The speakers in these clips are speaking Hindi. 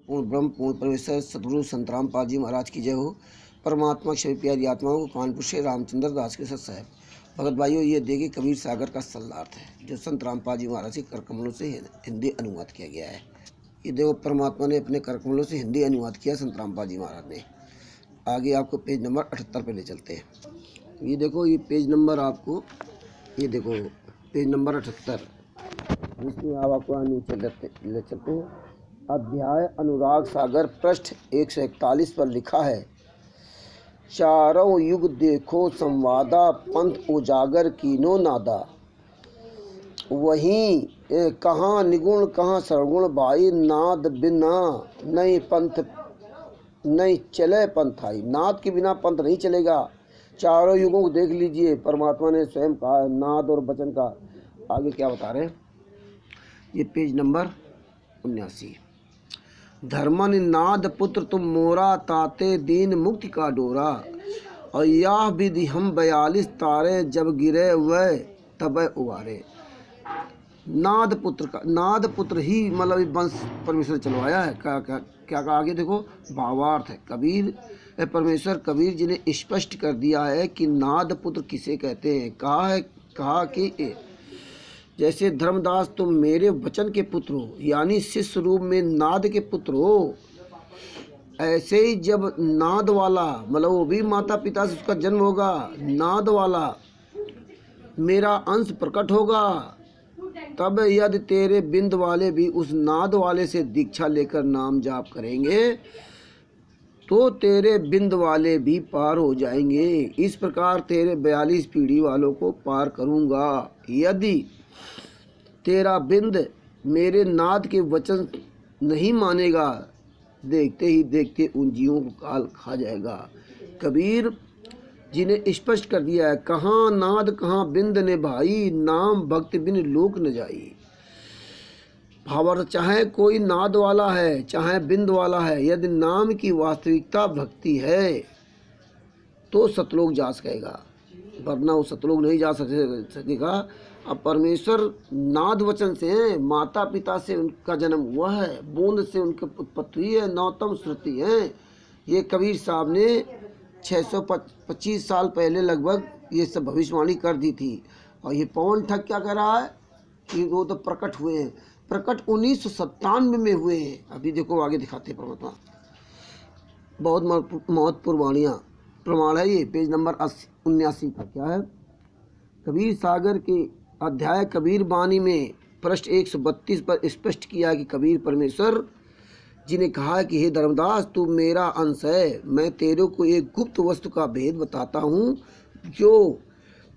पूर्ण ब्रह्म पूर्ण परमेश्वर सतगुरु संतराम पाल जी महाराज की जय हो। परमात्मा सभी प्यारी आत्माओं को कानपुर से रामचंद्र दास के सत साहब। भगत भाइयों, ये देखिए कबीर सागर का सल्लार्थ है जो संत रामपाल जी महाराज के कर कमलों से हिंदी अनुवाद किया गया है। ये देखो परमात्मा ने अपने कर कमलों से हिंदी अनुवाद किया संत रामपाल जी महाराज ने। आगे आपको पेज नंबर 78 पे ले चलते हैं। ये देखो ये पेज नंबर आपको ये देखो पेज नंबर 78, जिसमें आपको नीचे ले चलते हैं। अध्याय अनुराग सागर पृष्ठ 141 पर लिखा है, चारों युग देखो संवादा, पंथ उजागर कीनो नादा। वहीं कहाँ निगुण कहाँ सरगुण, भाई नाद बिना नहीं पंथ नहीं चले पंथाई। नाद के बिना पंथ नहीं चलेगा। चारों युगों को देख लीजिए, परमात्मा ने स्वयं कहा नाद और वचन का। आगे क्या बता रहे हैं, ये पेज नंबर 79। धर्मन नाद पुत्र तुम मोरा, ताते दीन मुक्ति का डोरा। और यह विधि हम 42 तारे, जब गिरे वह तब उबारे। नाद पुत्र का, नाद पुत्र ही मतलब वंश परमेश्वर चलवाया है। क्या क्या क्या कहा आगे देखो, भावार्थ है। कबीर परमेश्वर कबीर जी ने स्पष्ट कर दिया है कि नाद पुत्र किसे कहते हैं। कहा कि जैसे धर्मदास तुम मेरे वचन के पुत्र हो, यानी शिष्य रूप में नाद के पुत्र हो, ऐसे ही जब नाद वाला मतलब वो भी माता पिता से उसका जन्म होगा, नाद वाला मेरा अंश प्रकट होगा, तब यदि तेरे बिंद वाले भी उस नाद वाले से दीक्षा लेकर नाम जाप करेंगे तो तेरे बिंद वाले भी पार हो जाएंगे। इस प्रकार तेरे 42 पीढ़ी वालों को पार करूंगा। यदि तेरा बिंद मेरे नाद के वचन नहीं मानेगा, देखते ही देखते उन जीवों को काल खा जाएगा। कबीर जी ने स्पष्ट कर दिया है, कहाँ नाद कहाँ बिंद ने भाई, नाम भक्ति बिन लोक न जाई। भावार्थ, चाहे कोई नाद वाला है चाहे बिंद वाला है, यदि नाम की वास्तविकता भक्ति है तो सतलोक जा सकेगा, वरना वो सतलोक नहीं जा सकेगा। अब परमेश्वर नाद वचन से हैं, माता पिता से उनका जन्म हुआ है, बूंद से उनकी उत्पत्ति हुई है, नौतम श्रुति है। ये कबीर साहब ने 625 साल पहले लगभग ये सब भविष्यवाणी कर दी थी। और ये पवन ठग क्या कह रहा है कि वो तो प्रकट हुए हैं। प्रकट 1997 में हुए हैं। अभी देखो आगे दिखाते हैं परमात्मा। बहुत महत्वपूर्ण वाणियाँ प्रमाण है। ये पेज नंबर 79 का क्या है, कबीर सागर के अध्याय कबीर बानी में पृष्ठ 132 पर स्पष्ट किया कि कबीर परमेश्वर जी ने कहा कि हे धर्मदास, तू मेरा अंश है। मैं तेरे को एक गुप्त वस्तु का भेद बताता हूँ जो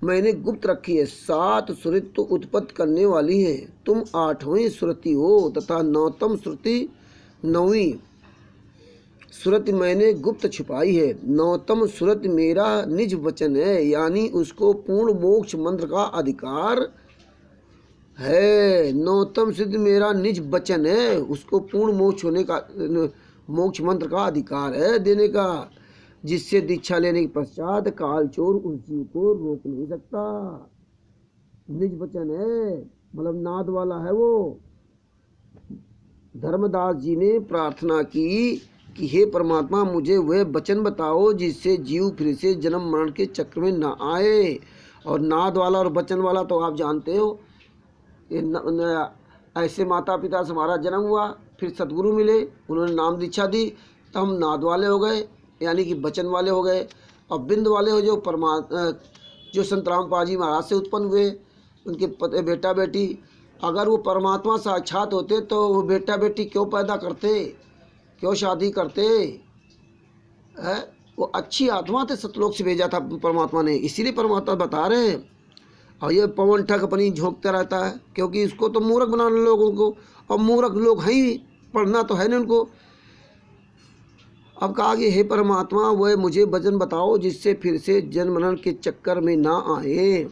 मैंने गुप्त रखी है। 7 श्रुति तो उत्पत्ति करने वाली है, तुम 8वीं श्रुति हो तथा 9तम श्रुति 9वीं श्रुति मैंने गुप्त छुपाई है। 9तम श्रुति मेरा निज वचन है, यानी उसको पूर्ण मोक्ष मंत्र का अधिकार है। 9तम श्रुति मेरा निज वचन है, उसको पूर्ण मोक्ष होने का मोक्ष मंत्र का अधिकार है देने का, जिससे दीक्षा लेने के पश्चात काल चोर उस जीव को रोक नहीं सकता। निज वचन है मतलब नाद वाला है वो। धर्मदास जी ने प्रार्थना की कि हे परमात्मा, मुझे वह वचन बताओ जिससे जीव फिर से जन्म मरण के चक्र में न आए। और नाद वाला और वचन वाला तो आप जानते हो, ऐसे माता पिता से हमारा जन्म हुआ, फिर सतगुरु मिले, उन्होंने नाम दीक्षा दी, तो हम नाद वाले हो गए, यानी कि वचन वाले हो गए। और बिंद वाले हो जो संत रामपाल जी महाराज से उत्पन्न हुए, उनके बेटा बेटी। अगर वो परमात्मा साक्षात होते तो वो बेटा बेटी क्यों पैदा करते, क्यों शादी करते है? वो अच्छी आत्मा थे, सतलोक से भेजा था परमात्मा ने, इसीलिए परमात्मा बता रहे हैं। और ये पवन ठग अपनी झोंकता रहता है, क्योंकि इसको तो मूर्ख बनाने लोगों को, और मूर्ख लोग हैं ही, पढ़ना तो है नहीं उनको। अब कहा कि हे परमात्मा, वह मुझे वचन बताओ जिससे फिर से जन्म मरण के चक्कर में ना आए।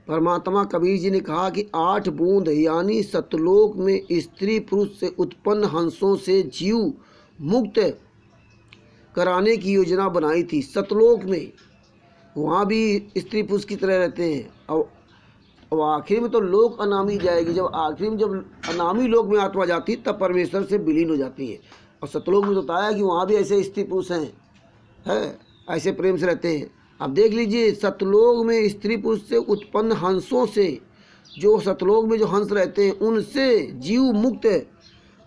परमात्मा कबीर जी ने कहा कि 8 बूंद यानी सतलोक में स्त्री पुरुष से उत्पन्न हंसों से जीव मुक्त कराने की योजना बनाई थी। सतलोक में वहाँ भी स्त्री पुरुष की तरह रहते हैं। और आखिर में तो लोक अनामी जाएगी। जब आखिर में जब अनामी लोक में आत्मा जाती तब परमेश्वर से विलीन हो जाती है। और सतलोक में तो बताया कि वहाँ भी ऐसे स्त्री पुरुष हैं ऐसे प्रेम से रहते हैं। अब देख लीजिए, सतलोक में स्त्री पुरुष से उत्पन्न हंसों से, जो सतलोक में जो हंस रहते हैं उनसे जीव मुक्त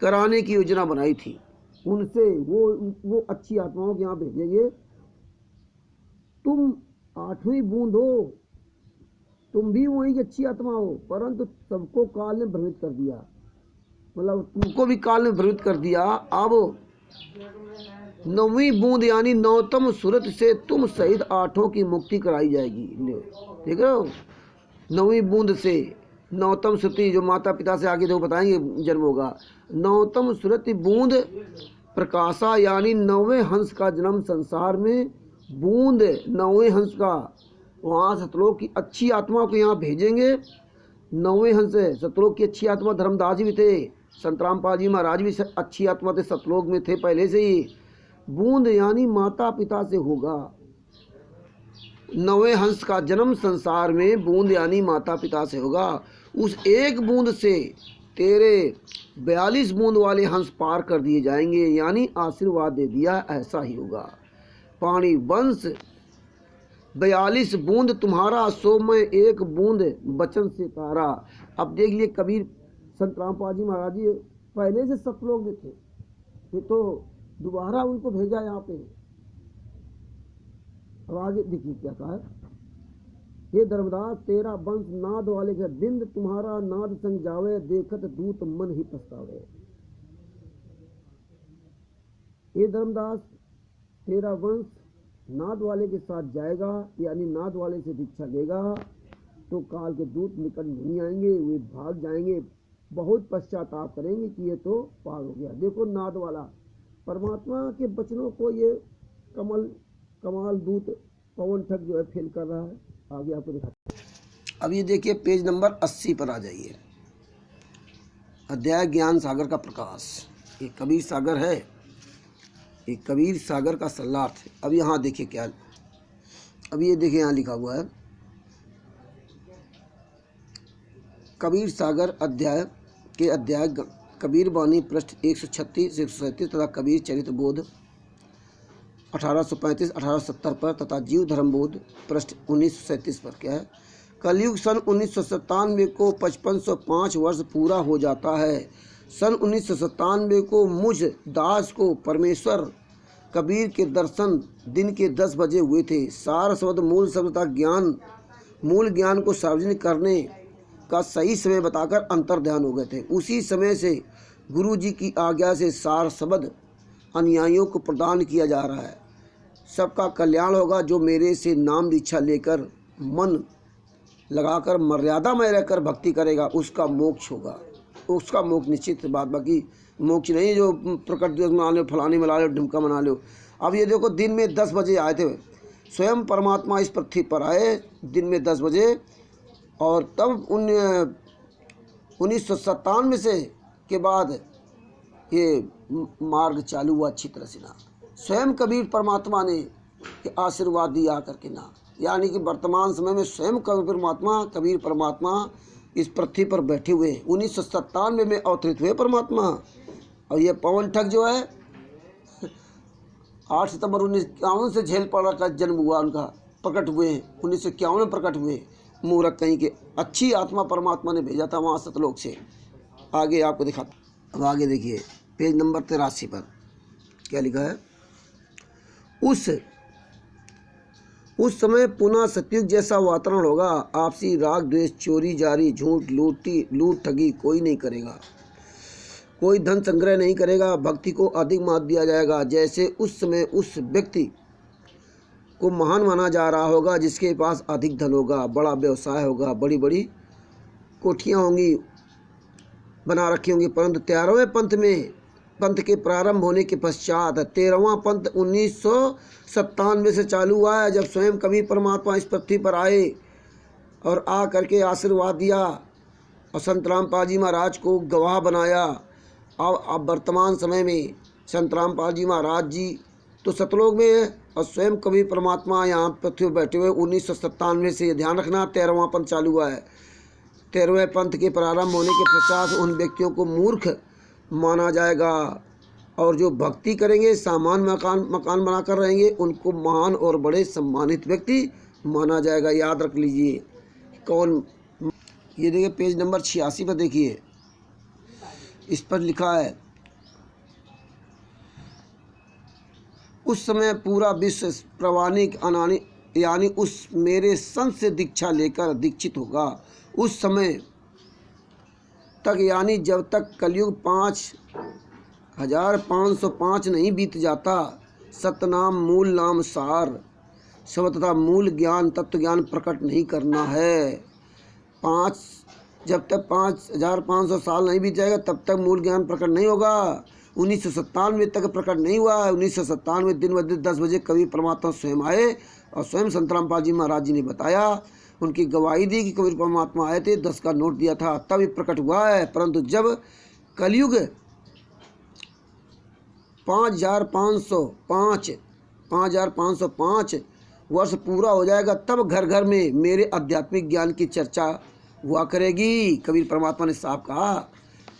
कराने की योजना बनाई थी। उनसे वो अच्छी आत्माओं के यहाँ भेजेंगे। तुम 8वीं बूंद हो, तुम भी वही की अच्छी आत्मा हो, परंतु सबको काल ने भ्रमित कर दिया। मतलब तुमको भी काल ने भ्रमित कर दिया। अब 9वीं बूंद यानी 9तम सूरत से तुम सहित 8 की मुक्ति कराई जाएगी। देख रहे हो, 9वीं बूंद से 9तम श्रुति, जो माता पिता से आगे जो बताएंगे जन्म होगा। 9तम श्रुति बूंद प्रकाशा यानी 9वें हंस का जन्म संसार में। बूंद 9वें हंस का, वहाँ सतलोक की अच्छी आत्मा को यहाँ भेजेंगे। 9वें हंस है सतलोक की अच्छी आत्मा। धर्मदास जी भी थे, संत रामपाल जी महाराज भी अच्छी आत्मा थे, सतलोक में थे पहले से ही। बूंद यानी माता पिता से होगा। 9वें हंस का जन्म संसार में बूंद यानी माता पिता से होगा। उस एक बूंद से तेरे 42 बूंद वाले हंस पार कर दिए जाएंगे, यानी आशीर्वाद दे दिया, ऐसा ही होगा। पानी वंश 42 बूंद तुम्हारा, सो में एक बूंद बचन से तारा। अब देख लिए कबीर संत रामपाल जी महाराज जी पहले से सतलोक में थे, ये तो दोबारा उनको भेजा यहाँ पे। अब आगे देखिए क्या कहा है। हे धर्मदास तेरा वंश नाद वाले का दिन तुम्हारा नाद संग जावे, देखत दूत मन ही पछतावे। हे धर्मदास तेरा वंश नाद वाले के साथ जाएगा, यानी नाद वाले से दीक्षा लेगा तो काल के दूत निकट नहीं आएंगे, वे भाग जाएंगे, बहुत पश्चाताप करेंगे कि ये तो पार हो गया। देखो नाद वाला परमात्मा के वचनों को ये कमाल दूत पवन ठग जो है फेल कर रहा है। आगे आपको दिखाते हैं। अब ये देखिए पेज नंबर 80 पर आ जाइए। अध्याय ज्ञान सागर का प्रकाश, ये कबीर सागर है, ये कबीर सागर का सल्लार्थ है। अब यहाँ देखिए क्या, अब ये देखिए यहाँ लिखा हुआ है कबीर सागर अध्याय के अध्याय कबीर वाणी पृष्ठ 136 से 137 तथा कबीर चरित्र बोध 1835-1870 पर तथा जीव धर्म बोध पृष्ठ 1937 पर। क्या है, कलयुग सन 1997 को 5505 वर्ष पूरा हो जाता है। सन 1997 को मुझ दास को परमेश्वर कबीर के दर्शन दिन के 10 बजे हुए थे। सार शब्द मूल शब्द तथा ज्ञान, मूल ज्ञान को सार्वजनिक करने का सही समय बताकर अंतर ध्यान हो गए थे। उसी समय से गुरु जी की आज्ञा से सार शब्द अनुयायियों को प्रदान किया जा रहा है। सबका कल्याण होगा, जो मेरे से नाम दीक्षा लेकर मन लगाकर मर्यादा में रहकर भक्ति करेगा उसका मोक्ष होगा, उसका मोक्ष निश्चित बात। बाकी मोक्ष नहीं जो प्रकट दिवस मना लो, फलानी मना लो, ढिमका मना लो। अब ये देखो दिन में 10 बजे आए थे, स्वयं परमात्मा इस पृथ्वी पर आए दिन में 10 बजे, और तब 1997 से के बाद ये मार्ग चालू हुआ अच्छी तरह से ना। स्वयं कबीर परमात्मा ने आशीर्वाद दिया करके ना, यानी कि वर्तमान समय में स्वयं कबीर परमात्मा इस पृथ्वी पर बैठे हुए 1997 में अवतरित हुए परमात्मा। और ये पवन ठग जो है 8 सितंबर 1951 से झेल पड़ा का जन्म हुआ उनका, प्रकट हुए 1951 में प्रकट हुए। मूर्ख कहीं के, अच्छी आत्मा परमात्मा ने भेजा था वहाँ सतलोक से। आगे आपको दिखाता। अब आगे देखिए पेज नंबर 83 पर क्या लिखा है। उस समय पुनः सतयुग जैसा वातावरण होगा। आपसी राग द्वेष, चोरी जारी, झूठ, लूट ठगी कोई नहीं करेगा। कोई धन संग्रह नहीं करेगा। भक्ति को अधिक महत्व दिया जाएगा। जैसे उस समय उस व्यक्ति को महान माना जा रहा होगा जिसके पास अधिक धन होगा, बड़ा व्यवसाय होगा, बड़ी बड़ी कोठियाँ होंगी बना रखी होंगी। परंतु 13वें पंथ के प्रारंभ होने के पश्चात 13वां पंथ 1997 से चालू हुआ है, जब स्वयं कबीर परमात्मा इस पृथ्वी पर आए और आ करके आशीर्वाद दिया और संत रामपाल जी महाराज को गवाह बनाया। अब वर्तमान समय में संत रामपाल जी महाराज जी तो सतलोक में है और स्वयं कबीर परमात्मा यहाँ पृथ्वी पर बैठे हुए 1997 से, ये ध्यान रखना 13वां पंथ चालू हुआ है। 13वें पंथ के प्रारंभ होने के पश्चात उन व्यक्तियों को मूर्ख माना जाएगा और जो भक्ति करेंगे, सामान्य मकान बनाकर रहेंगे, उनको महान और बड़े सम्मानित व्यक्ति माना जाएगा। याद रख लीजिए कौन। ये देखिए पेज नंबर 86 पर देखिए, इस पर लिखा है, उस समय पूरा विश्व प्रवानिक अनानी यानी उस मेरे संत से दीक्षा लेकर दीक्षित होगा। उस समय तक यानी जब तक कलयुग 5505 नहीं बीत जाता, सतनाम मूल नाम सार शब्द तथा मूल ज्ञान तत्व ज्ञान प्रकट नहीं करना है। जब तक 5500 साल नहीं बीत जाएगा तब तक मूल ज्ञान प्रकट नहीं होगा। 1997 तक प्रकट नहीं हुआ। 1997 दिन ब दिन 10 बजे कवि परमात्मा स्वयं आए और स्वयं संतराम पाल जी महाराज जी ने बताया, उनकी गवाही दी कि कबीर परमात्मा आए थे, 10 का नोट दिया था, तब ये प्रकट हुआ है। परंतु जब कलयुग 5505 वर्ष पूरा हो जाएगा, तब घर घर में मेरे आध्यात्मिक ज्ञान की चर्चा हुआ करेगी। कबीर परमात्मा ने साफ कहा,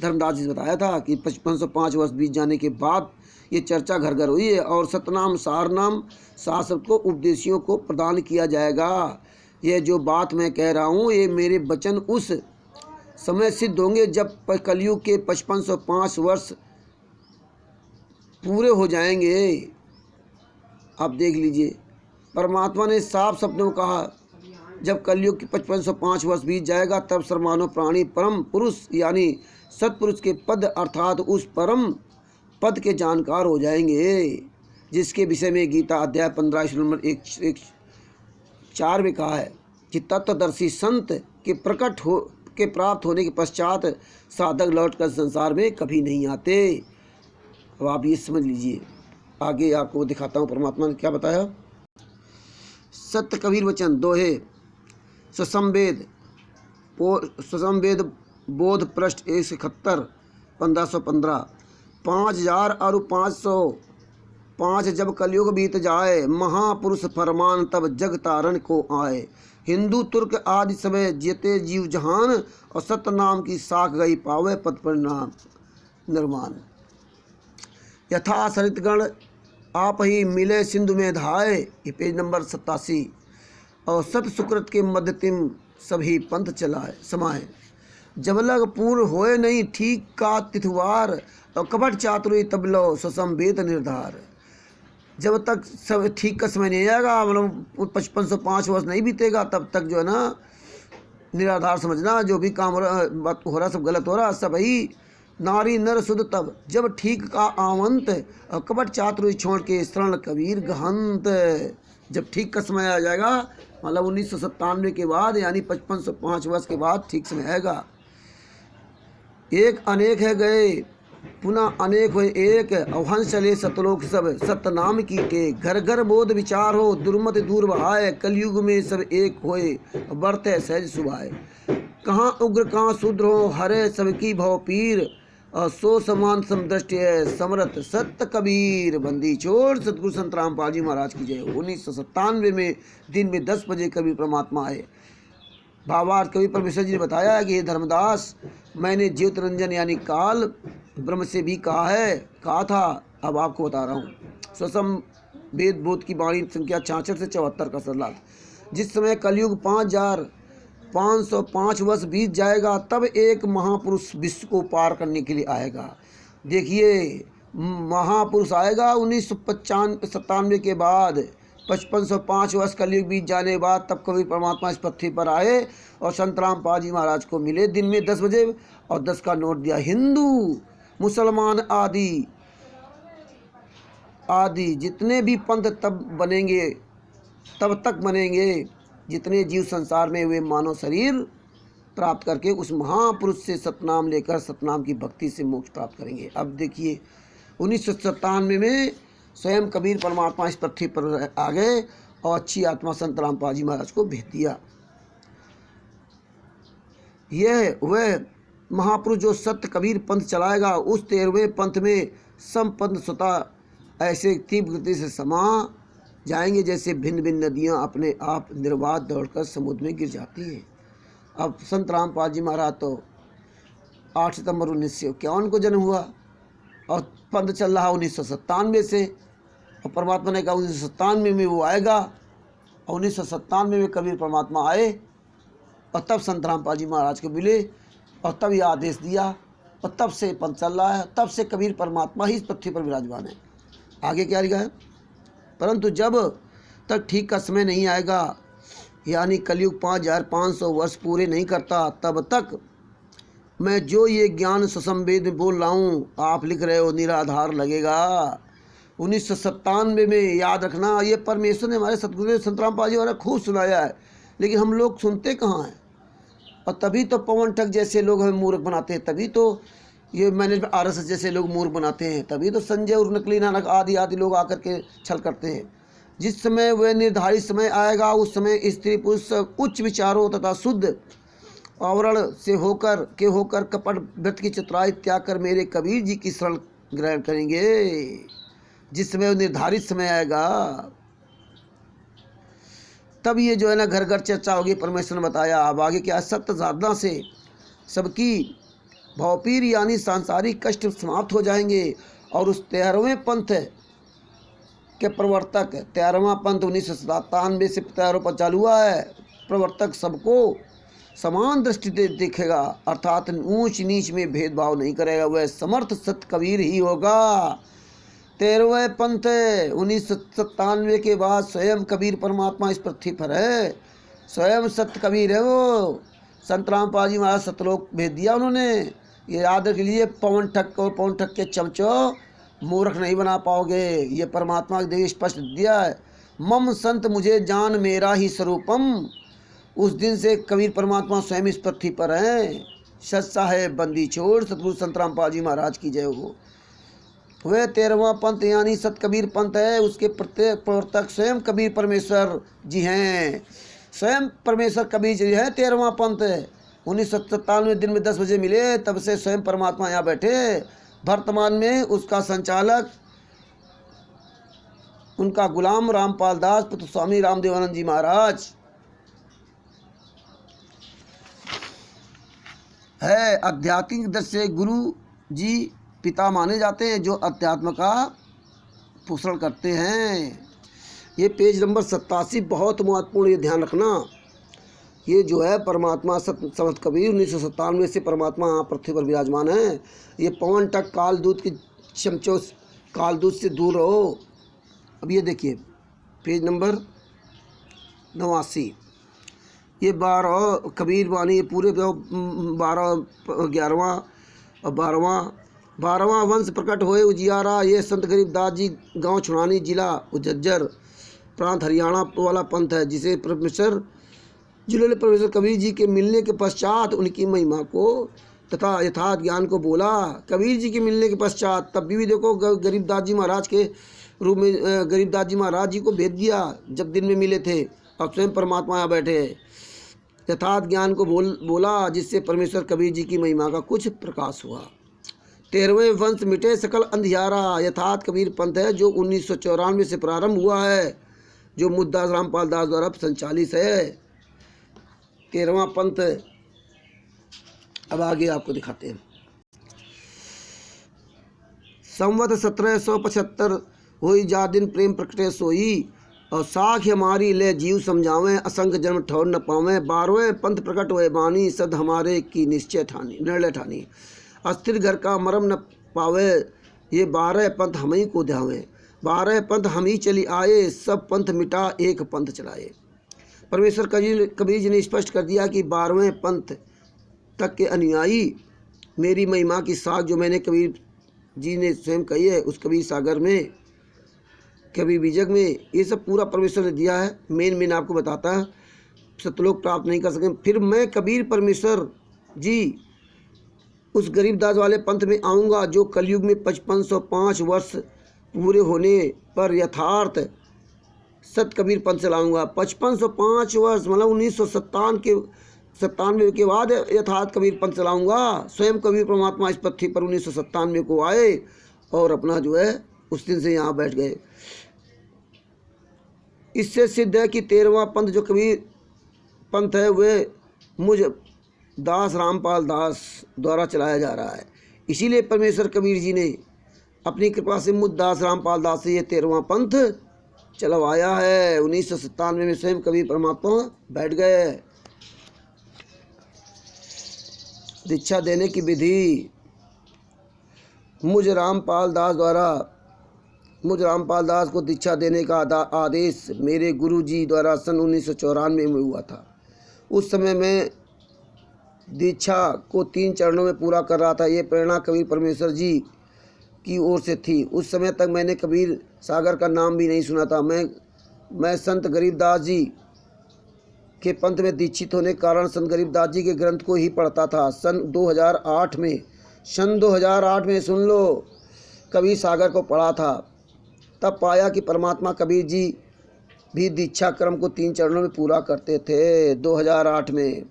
धर्मदास जी ने बताया था कि 5505 वर्ष बीत जाने के बाद ये चर्चा घर घर हुई है और सतनाम सारनाम शास्त्र को उपदेशियों को प्रदान किया जाएगा। ये जो बात मैं कह रहा हूँ, ये मेरे वचन उस समय सिद्ध होंगे जब कलयुग के 5505 वर्ष पूरे हो जाएंगे। अब देख लीजिए, परमात्मा ने साफ सपने में कहा, जब कलयुग के 5505 वर्ष बीत जाएगा तब सर्वमानव प्राणी परम पुरुष यानी सतपुरुष के पद अर्थात उस परम पद के जानकार हो जाएंगे, जिसके विषय में गीता अध्याय 15 श्लोक नंबर 1:4 में कहा है कि तत्वदर्शी संत के प्राप्त होने के पश्चात साधक लौटकर संसार में कभी नहीं आते। अब आप ये समझ लीजिए, आगे आपको दिखाता हूँ परमात्मा ने क्या बताया। सत्य कबीर वचन दोहे ससंवेद बोध पृष्ठ 171 1515 5000 और 505 जब कलयुग बीत जाए, महापुरुष फरमान तब जग तारण को आए। हिंदू तुर्क आदि समय जेते जीव जहान और सत्य नाम की साख गई पावे पद परिणाम निर्माण। यथा सरितगण आप ही मिले सिंधु में धाये, ये पेज नंबर 87। और सत सुकृत के मध्यतिम सभी पंथ चलाए समाए, जब लग पूर्ण होए नहीं ठीक का तिथवार और कपट चातुरी तबलो ससंवेद निर्धार। जब तक सब ठीक का समय नहीं आएगा, मतलब 5505 वर्ष नहीं बीतेगा, तब तक जो है ना निराधार समझना, जो भी काम हो रहा सब गलत हो रहा, सब ही नारी नर शुद्ध तब जब ठीक का आवंत और कपट चातुरी छोड़ के शरण कबीर गहंत। जब ठीक का समय आ जाएगा, मतलब 1997 के बाद यानी 5505 वर्ष के बाद ठीक समय आएगा। एक अनेक है गए पुनः अनेक हुए एक, अवहंस चले सतलोक सब सत्य नाम की टेक। घर घर बोध विचार हो दुर्मत दूर बहाए, कलयुग में सब एक होए बरते सहज सुभाए। कहाँ उग्र कहाँ शूद्र हो हरे सबकी भव पीर, और सो समान समदृष्टि है समरथ सत्य कबीर। बंदी छोड़ सतगुरु संत रामपाल जी महाराज की जय। 1997 में दिन में 10 बजे कबीर परमात्मा आए। भावार्थ कवि परमेश्वर जी ने बताया कि हे धर्मदास, मैंने ज्योतिरंजन यानी काल ब्रह्म से भी कहा था, अब आपको बता रहा हूँ। स्वसम वेद बोध की वाणी संख्या 66 से 74 का सरलाथ। जिस समय कलयुग 5505 वर्ष बीत जाएगा, तब एक महापुरुष विश्व को पार करने के लिए आएगा। देखिए, महापुरुष आएगा 1997 के बाद, 5505 वर्ष कलयुग बीत जाने के बाद, तब कबीर परमात्मा इस पृथ्वी पर आए और संत रामपाल जी महाराज को मिले दिन में 10 बजे और 10 का नोट दिया। हिंदू मुसलमान आदि जितने भी पंथ तब तक बनेंगे, जितने जीव संसार में वे मानव शरीर प्राप्त करके उस महापुरुष से सतनाम लेकर सतनाम की भक्ति से मोक्ष प्राप्त करेंगे। अब देखिए, 1997 में स्वयं कबीर परमात्मा इस पृथ्वी पर आ गए और अच्छी आत्मा संत रामपाल जी महाराज को भेज दिया। यह वह महापुरुष जो सत्य कबीर पंथ चलाएगा, उस 13वें पंथ में संपन्न स्वतः ऐसे तीव्र गति से समा जाएंगे जैसे भिन्न भिन्न नदियां अपने आप निर्वात दौड़कर समुद्र में गिर जाती हैं। अब संत रामपाल जी महाराज तो 8 सितंबर 1951 को जन्म हुआ और पंथ चल रहा 1997 से, और परमात्मा ने कहा 1997 में वो आएगा, और 1997 में कबीर परमात्मा आए और तब संत रामपाल जी महाराज को मिले और तब ये आदेश दिया और तब से पंथ चल रहा है, तब से कबीर परमात्मा ही इस पृथ्वी पर विराजमान है। आगे क्या लिखा है, परंतु जब तक ठीक का समय नहीं आएगा, यानी कलयुग 5500 वर्ष पूरे नहीं करता, तब तक मैं जो ये ज्ञान सुसंवेद में बोल रहा हूँ, आप लिख रहे हो, निराधार लगेगा। 1997 में याद रखना, ये परमेश्वर ने हमारे सतगुरु संत रामपाल जी महाराज खूब सुनाया है, लेकिन हम लोग सुनते कहाँ हैं। और तभी तो पवन ठग जैसे लोग हमें मूर्ख बनाते हैं, तभी तो ये मैनेजमेंट RSS जैसे लोग मूर्ख बनाते हैं, तभी तो संजय और नकली नानक आदि आदि लोग आकर के छल करते हैं। जिस समय वह निर्धारित समय आएगा, उस समय स्त्री पुरुष उच्च विचारों तथा शुद्ध आवरण से होकर कपट व्रत की चतुराई त्याग कर मेरे कबीर जी की शरण ग्रहण करेंगे। जिस समय वो निर्धारित समय आएगा, तब ये जो है ना घर घर चर्चा होगी। परमेश्वर ने बताया अब आगे क्या, सत्य साधना से सबकी भवपीर यानी सांसारिक कष्ट समाप्त हो जाएंगे और उस 13वें पंथ के प्रवर्तक, 13वां पंथ 1997 से 13 पर चालू हुआ है, प्रवर्तक सबको समान दृष्टि से देखेगा, अर्थात ऊंच नीच में भेदभाव नहीं करेगा, वह समर्थ सत कबीर ही होगा। 13वें पंथ 1997 के बाद स्वयं कबीर परमात्मा इस पृथ्वी पर है, स्वयं सत्य कबीर है वो। संत रामपाल जी महाराज सतलोक भेज दिया उन्होंने, ये याद रख लीजिए। पवन ठग के चमचो मूर्ख नहीं बना पाओगे, ये परमात्मा ने स्पष्ट दिया है। मम संत मुझे जान मेरा ही स्वरूपम, उस दिन से कबीर परमात्मा स्वयं इस पृथ्वी पर हैं। सच्चा है बंदी छोड़, सतगुरु संत रामपाल जी महाराज की जय हो। वह 13वां पंथ यानी सत कबीर पंथ है, उसके प्रत्येक प्रवर्तक स्वयं कबीर परमेश्वर जी हैं, स्वयं परमेश्वर कबीर जी है। 13वां पंथ 1997 दिन में 10 बजे मिले, तब से स्वयं परमात्मा यहाँ बैठे। वर्तमान में उसका संचालक उनका गुलाम रामपाल दास पुत्र स्वामी रामदेवानंद जी महाराज है। आध्यात्मिक दृष्टि से गुरु जी पिता माने जाते हैं, जो अध्यात्म का पोषण करते हैं। ये पेज नंबर 87 बहुत महत्वपूर्ण, ये ध्यान रखना। ये जो है परमात्मा संत कबीर 1997 से परमात्मा यहाँ पृथ्वी पर विराजमान है। ये पवन टक कालदूत की चमचो, कालदूत से दूर रहो। अब ये देखिए पेज नंबर 89, ये 12 कबीर वाणी, ये पूरे 12 11वां और 12वां वंश प्रकट होए उजियारा। ये संत गरीबदास जी गांव छुड़ानी जिला झज्जर प्रांत हरियाणा वाला पंथ है, जिसे जिन्होंने परमेश्वर कबीर जी के मिलने के पश्चात उनकी महिमा को तथा यथार्थ ज्ञान को बोला। कबीर जी के मिलने के पश्चात तब भी देखो गरीबदास जी महाराज के रूप में गरीबदास जी महाराज जी को भेज दिया जब दिन में मिले थे। अब स्वयं परमात्मा यहाँ बैठे यथार्थ ज्ञान को बोला, जिससे परमेश्वर कबीर जी की महिमा का कुछ प्रकाश हुआ। 13वें वंश मिटे सकल अंधियारा। यथार्थ कबीर पंथ है जो 1994 से प्रारंभ हुआ है, जो मुद्दा रामपाल दास द्वारा संचालित है। 13वां पंथ अब आगे आपको दिखाते हैं। संवत 1775 होई जा दिन प्रेम प्रकटे सोई, और साख हमारी ले जीव समझावें, असंख्य जन्म ठौर न पावें। 12वें पंथ प्रकट हुए बानी, सद हमारे की निर्णय ठानी। अस्थिर घर का मरम न पावे, ये 12 पंथ हम ही को ध्यावें। 12 पंथ हम ही चली आए, सब पंथ मिटा एक पंथ चलाए। परमेश्वर कबीर जी ने स्पष्ट कर दिया कि 12वें पंथ तक के अनुयायी मेरी महिमा की साख, जो मैंने कबीर जी ने स्वयं कही है उस कबीर सागर में, कबीर बीजक में, ये सब पूरा परमेश्वर ने दिया है। मेन आपको बताता है, सतलोक प्राप्त नहीं कर सके। फिर मैं कबीर परमेश्वर जी उस गरीबदास वाले पंथ में आऊँगा, जो कलयुग में 5505 वर्ष पूरे होने पर यथार्थ सत कबीर पंथ चलाऊँगा। 5505 वर्ष मतलब 1997 के बाद यथार्थ कबीर पंथ चलाऊँगा। स्वयं कबीर परमात्मा इस पृथ्वी पर 1997 को आए और अपना जो है उस दिन से यहाँ बैठ गए। इससे सिद्ध है कि 13वां पंथ जो कबीर पंथ है वह मुझ दास रामपाल दास द्वारा चलाया जा रहा है। इसीलिए परमेश्वर कबीर जी ने अपनी कृपा से मुझ दास रामपाल दास से ये 13वां पंथ चलवाया है। 1997 में स्वयं कबीर परमात्मा बैठ गए। दीक्षा देने की विधि। मुझ रामपाल दास को दीक्षा देने का आदेश मेरे गुरुजी द्वारा सन 1994 में हुआ था। उस समय मैं दीक्षा को 3 चरणों में पूरा कर रहा था। ये प्रेरणा कबीर परमेश्वर जी की ओर से थी। उस समय तक मैंने कबीर सागर का नाम भी नहीं सुना था। मैं संत गरीबदास जी के पंथ में दीक्षित होने के कारण संत गरीबदास जी के ग्रंथ को ही पढ़ता था। सन 2008 में सुन लो, कबीर सागर को पढ़ा था। तब पाया कि परमात्मा कबीर जी भी दीक्षा क्रम को 3 चरणों में पूरा करते थे। 2008 में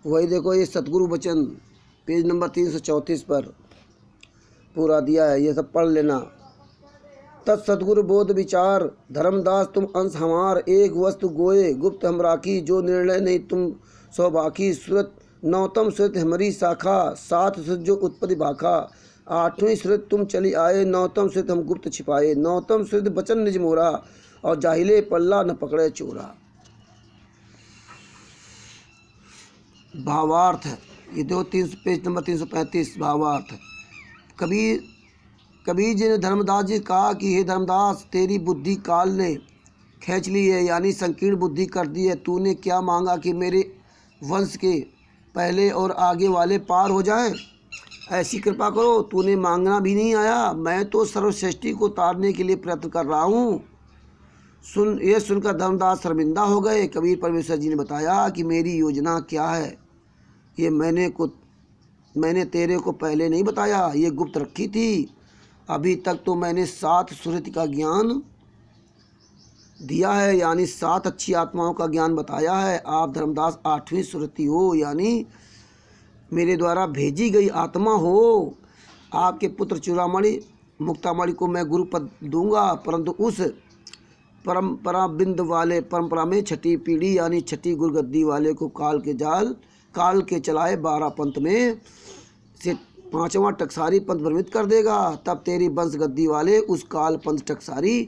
वही देखो, ये सतगुरु वचन पेज नंबर 334 पर पूरा दिया है, ये सब पढ़ लेना। तत्सद्गुरु बोध विचार धर्मदास तुम अंश हमार, एक वस्तु गोये गुप्त हम राखी, जो निर्णय नहीं तुम सौभाखी, सुरत नौतम सुरत हमारी शाखा, सात सुरत जो उत्पत्ति भाखा, 8वीं सुरत तुम चली आए, नौतम सुरत हम गुप्त छिपाए, नौतम सुरत बचन निज मोरा, और जाहिले पल्ला न पकड़े चोरा। भावार्थ ये दो पेज नंबर 335। भावार्थ। कबीर जी ने धर्मदास जी कहा कि हे धर्मदास, तेरी बुद्धि काल ने खींच ली है, यानी संकीर्ण बुद्धि कर दी है। तूने क्या मांगा कि मेरे वंश के पहले और आगे वाले पार हो जाएं? ऐसी कृपा करो। तूने मांगना भी नहीं आया, मैं तो सर्वश्रेष्ठी को तारने के लिए प्रयत्न कर रहा हूँ। यह सुनकर धर्मदास शर्मिंदा हो गए। कबीर परमेश्वर जी ने बताया कि मेरी योजना क्या है, ये मैंने तेरे को पहले नहीं बताया, ये गुप्त रखी थी। अभी तक तो मैंने 7 सुरति का ज्ञान दिया है, यानी 7 अच्छी आत्माओं का ज्ञान बताया है। आप धर्मदास 8वीं सुरति हो, यानी मेरे द्वारा भेजी गई आत्मा हो। आपके पुत्र चूड़ामणि मुक्तामणि को मैं गुरु पद दूंगा, परंतु उस परंपरा बिंद वाले परंपरा में 6ठी पीढ़ी यानी 6ठी गुरगद्दी वाले को काल के चलाए 12 पंथ में से 5वां टकसारी पंथ भ्रमित कर देगा। तब तेरी वंश गद्दी वाले उस काल पंथ टकसारी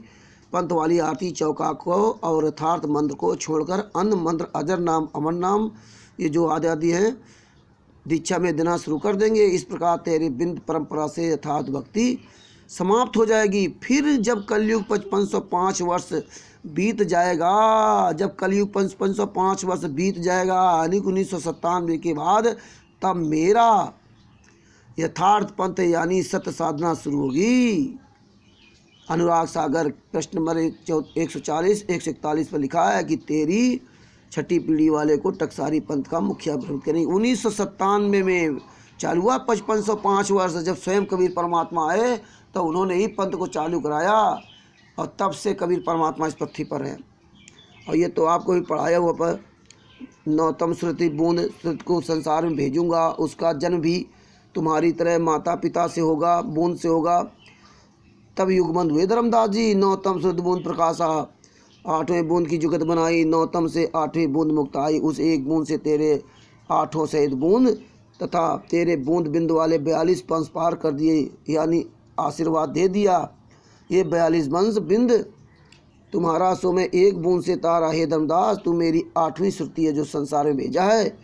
पंथ वाली आरती चौका को और यथार्थ मंत्र को छोड़कर अन्य मंत्र अजर नाम अमर नाम ये जो आदि हैं दीक्षा में देना शुरू कर देंगे। इस प्रकार तेरे बिंद परंपरा से यथार्थ भक्ति समाप्त हो जाएगी। फिर जब कलयुग 505 वर्ष बीत जाएगा, जब कलयुग 505 वर्ष बीत जाएगा यानी 1997 के बाद, तब मेरा यथार्थ पंथ यानी सत्य साधना शुरू होगी। अनुराग सागर प्रश्न नंबर 140 141 पर लिखा है कि तेरी 6ठी पीढ़ी वाले को टकसारी पंथ का मुखिया भ्रमित करेंगे। 1997 में चालू हुआ। 505 वर्ष जब स्वयं कबीर परमात्मा आए तो उन्होंने ही पंथ को चालू कराया, और तब से कबीर परमात्मा इस पृथ्वी पर हैं। और ये तो आपको भी पढ़ाया हुआ पर नौतम श्रुति बूंद श्रुति को संसार में भेजूंगा, उसका जन्म भी तुम्हारी तरह माता पिता से होगा, बूंद से होगा। तब युगबंद हुए धर्मदास जी। नौतम श्रुति बूंद प्रकाशा, 8वें बूंद की जुगत बनाई, नौतम से 8वीं बूंद मुक्त आई, उस एक बूंद से तेरे 8 सहित बूंद तथा तेरे बूंद बिंदु वाले 42 पंथ पार कर दिए, यानी आशीर्वाद दे दिया। ये 42 वंश बिंद तुम्हारा, सो मैं एक बूंद से तारा। हे धर्मदास, तू मेरी 8वीं श्रुति है जो संसार में भेजा है।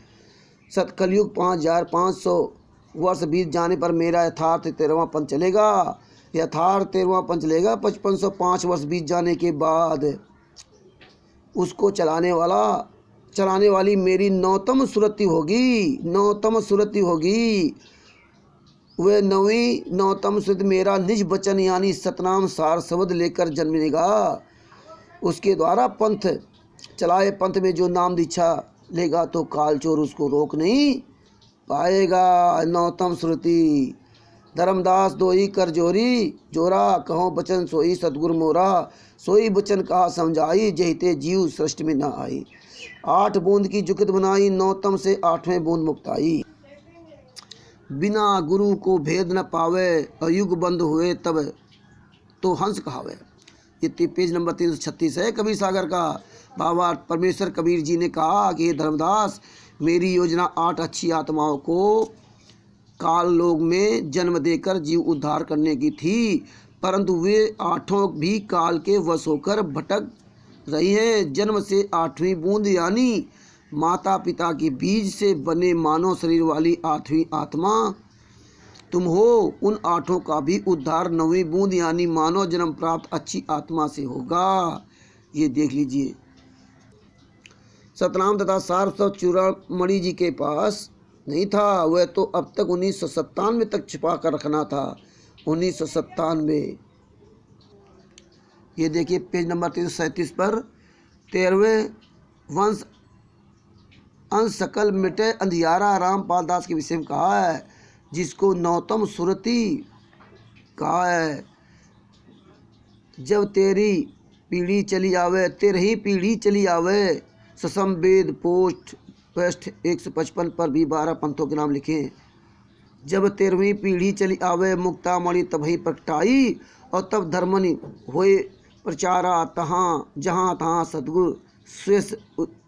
सतकलयुग 5500 वर्ष बीत जाने पर मेरा यथार्थ 13वां पंथ चलेगा। यथार्थ 13वां पंथ चलेगा 5505 वर्ष बीत जाने के बाद। उसको चलाने वाली मेरी नौतम सुरति होगी, नौतम सुरति होगी। वह 9वीं नौतम सुरति मेरा निज वचन यानी सतनाम सार शब्द लेकर जन्मेगा। उसके द्वारा पंथ चलाए, पंथ में जो नाम दीक्षा लेगा तो काल चोर उसको रोक नहीं पाएगा। नौतम श्रुति धर्मदास दोई कर जोरा, कहो बचन सोई सतगुरु मोरा, सोई बचन कहा समझाई, जहिते जीव सृष्टि में न आई। 8 बूंद की जुगत बनाई, नौतम से 8वें बूंद मुक्ताई। बिना गुरु को भेद न पावे, अयुग बंद हुए तब तो हंस कहावे। ये पेज नंबर 336 है कबीर सागर का। बाबा परमेश्वर कबीर जी ने कहा कि हे धर्मदास, मेरी योजना 8 अच्छी आत्माओं को काल लोक में जन्म देकर जीव उद्धार करने की थी, परंतु वे 8 भी काल के वश होकर भटक रही हैं। जन्म से 8वीं बूंद यानी माता पिता के बीज से बने मानव शरीर वाली 8वीं आत्मा तुम हो। उन 8 का भी उद्धार 9वीं बूंद यानी मानव जन्म प्राप्त अच्छी आत्मा से होगा। ये देख लीजिए। सतनाम तथा सारस्वत चूड़ामणि जी के पास नहीं था, वह तो अब तक 1997 तक छिपा कर रखना था। 1997। ये देखिए पेज नंबर 337 पर 13वें वंश अंश सकल मिटे अंधियारा रामपाल दास के विषय में कहा है, जिसको नौतम सुरति कहा है। जब तेरी पीढ़ी चली आवे, तेरही पीढ़ी चली आवे, ससम वेद पोस्ट पृष्ठ 155 पर भी 12 पंथों के नाम लिखे। जब 13वीं पीढ़ी चली आवे, मुक्तामणि तभी प्रगटाई, और तब धर्मनि होए प्रचारा, तहाँ जहाँ तहाँ सतगुरु श्रेष्ठ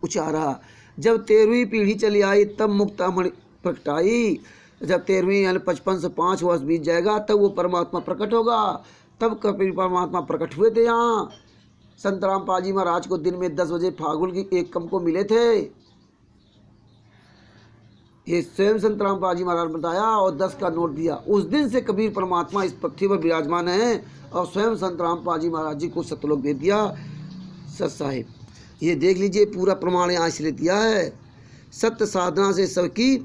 उचारा। जब 13वीं पीढ़ी चली आई तब मुक्तामणि प्रगटाई। जब 13वीं यानी 55 से 5 वर्ष बीत जाएगा तब वो परमात्मा प्रकट होगा। तब कपिल परमात्मा प्रकट हुए थे। यहाँ संत रामपाल जी महाराज को दिन में 10 बजे फागुन की 1 कम को मिले थे। ये स्वयं संत रामपाल जी महाराज ने बताया और 10 का नोट दिया। उस दिन से कबीर परमात्मा इस पृथ्वी पर विराजमान है और स्वयं संत रामपाल जी महाराज जी को सतलोक भेज दिया। सत साहिब ये देख लीजिए, पूरा प्रमाण यहाँ इसलिए दिया है। सत्य साधना से सबकी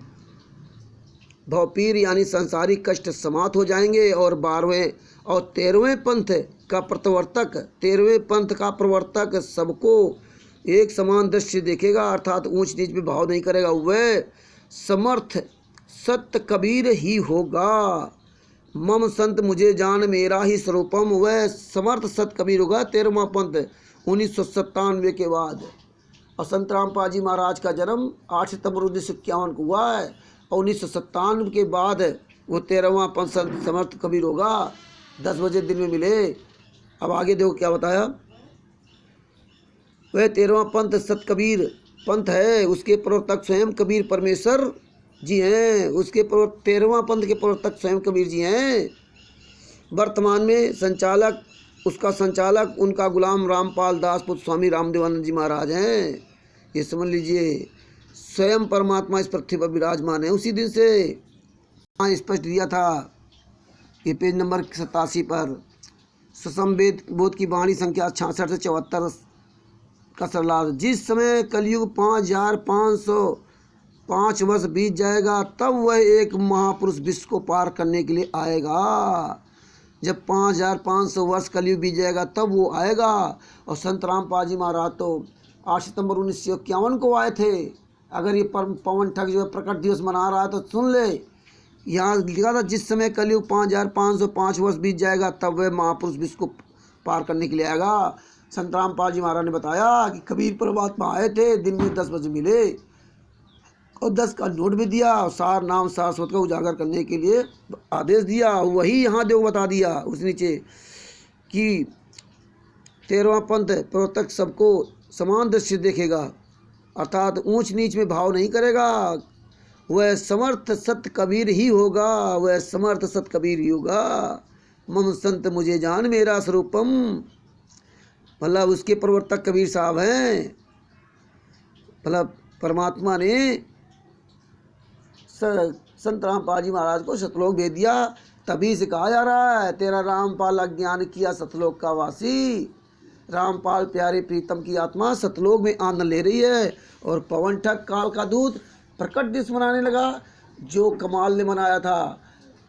भवपीर यानी सांसारिक कष्ट समाप्त हो जाएंगे। और 12वें और 13वें पंथ का प्रवर्तक, 13वें पंथ का प्रवर्तक सबको एक समान दृष्टि देखेगा, अर्थात ऊंच नीच में भाव नहीं करेगा। वह समर्थ सत्य कबीर ही होगा। मम संत मुझे जान मेरा ही स्वरूपम, वह समर्थ सत्य कबीर होगा। 13वां पंथ 1997 के बाद। और संत रामपाल जी महाराज का जन्म 8 सितंबर 1951 को हुआ है और 1997 के बाद वो 13वां पंथ समर्थ कबीर होगा। 10 बजे दिन में मिले। अब आगे देखो क्या बताया। वह 13वां पंथ सत कबीर पंथ है, उसके प्रवर्तक स्वयं कबीर परमेश्वर जी हैं। उसके 13वां पंथ के प्रवर्तक स्वयं कबीर जी हैं। वर्तमान में संचालक, उसका संचालक उनका गुलाम रामपाल दास पुत्र स्वामी रामदेवानंद जी महाराज हैं। ये समझ लीजिए, स्वयं परमात्मा इस पृथ्वी पर विराजमान है उसी दिन से। हाँ स्पष्ट दिया था। ये पेज नंबर 87 पर ससंवेद बोध की वाणी संख्या 66 से 74 का सरलार। जिस समय कलयुग 5505 वर्ष बीत जाएगा तब वह एक महापुरुष विश्व को पार करने के लिए आएगा। जब 5500 वर्ष कलयुग बीत जाएगा तब वो आएगा। और संत रामपाल जी महाराज तो 8 सितंबर 1951 को आए थे। अगर ये पवन ठग जो है प्रकट दिवस मना रहा है तो सुन ले, यहाँ लिखा था जिस समय कलयुग 5505 वर्ष बीत जाएगा तब वह महापुरुष विश्व को पार करने के लिए आएगा। संत रामपाल जी महाराज ने बताया कि कबीर परमात्मा आए थे, दिन में 10 बजे मिले और 10 का नोट भी दिया और सार नाम सारस्वत को उजागर करने के लिए आदेश दिया। वही यहाँ देव बता दिया उस नीचे कि 13वां पंथ प्रवर्तक सबको समान दृष्टि देखेगा, अर्थात ऊंच नीच में भाव नहीं करेगा। वह समर्थ सत्य कबीर ही होगा, वह समर्थ सत्य कबीर ही होगा। मम संत मुझे जान मेरा स्वरूपम, मतलब उसके प्रवर्तक कबीर साहब हैं। मतलब परमात्मा ने संत रामपाल जी महाराज को सतलोक भेज दिया। तभी से कहा जा रहा है तेरा रामपाल अज्ञान किया सतलोक का वासी। रामपाल प्यारे प्रीतम की आत्मा सतलोक में आनंद ले रही है और पवन ठग काल का दूत प्रकट दिवस मनाने लगा। जो कमाल ने मनाया था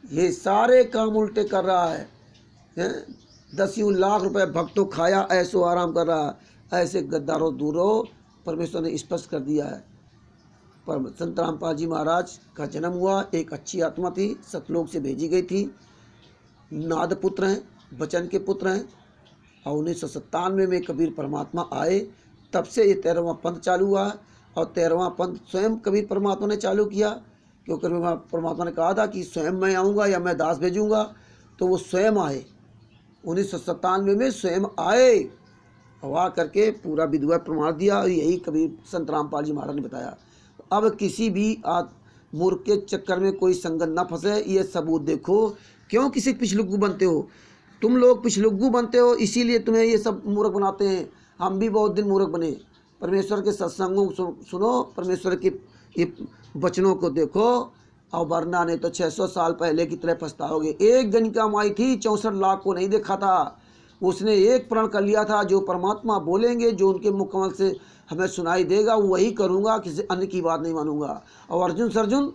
ये सारे काम उल्टे कर रहा है। 10 लाख रुपए भक्तों खाया ऐसो आराम कर रहा। ऐसे गद्दारों दूरो परमेश्वर ने स्पष्ट कर दिया है। पर संत रामपाल जी महाराज का जन्म हुआ, एक अच्छी आत्मा थी, सतलोक से भेजी गई थी। नाद पुत्र हैं, बचन के पुत्र हैं। और 1997 में कबीर परमात्मा आए, तब से ये 13वां पंथ चालू हुआ। और 13वां पंथ स्वयं कबीर परमात्मा ने चालू किया, क्योंकि परमात्मा ने कहा था कि स्वयं मैं आऊँगा या मैं दास भेजूँगा, तो वो स्वयं आए। 1997 में स्वयं आए और आ करके पूरा विधिवत प्रमाण दिया, और यही कबीर संत रामपाल जी महाराज ने बताया। अब किसी भी मूर्ख के चक्कर में कोई संगत ना फंसे, ये सबूत देखो। क्यों किसी पिछलुग्गू बनते हो? तुम लोग पिछलुग्गू बनते हो, इसीलिए तुम्हें ये सब मूर्ख बनाते हैं। हम भी बहुत दिन मूर्ख बने। परमेश्वर के सत्संगों सुनो, परमेश्वर के ये वचनों को देखो, और वरना नहीं तो 600 साल पहले की तरह पछताओगे। एक गणिका माई थी, 64 लाख को नहीं देखा था। उसने एक प्रण कर लिया था, जो परमात्मा बोलेंगे, जो उनके मुखकमल से हमें सुनाई देगा, वही करूँगा, किसी अन्य की बात नहीं मानूंगा। और अर्जुन सर्जुन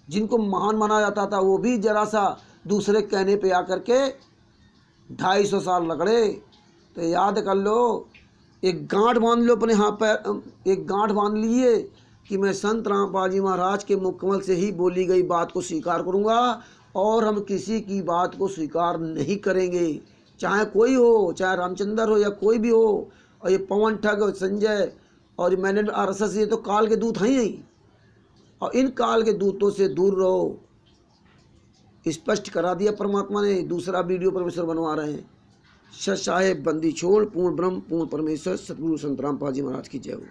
जिनको महान माना जाता था, वो भी जरा सा दूसरे कहने पे आकर के 250 साल रगड़े। तो याद कर लो, एक गांठ बांध लो अपने हाथ पैर, एक गांठ बांध लीजिए कि मैं संत रामपाल जी महाराज के मुखकमल से ही बोली गई बात को स्वीकार करूंगा, और हम किसी की बात को स्वीकार नहीं करेंगे, चाहे कोई हो, चाहे रामचंद्र हो या कोई भी हो। और ये पवन ठग और संजय और मैंने आरएसएस, ये तो काल के दूत हैं ही, और इन काल के दूतों से दूर रहो। स्पष्ट करा दिया परमात्मा ने। दूसरा वीडियो परमेश्वर बनवा रहे हैं। सत साहेब बंदी छोड़, पूर्ण ब्रह्म पूर्ण परमेश्वर सतगुरु संत रामपाल जी महाराज की जय हो।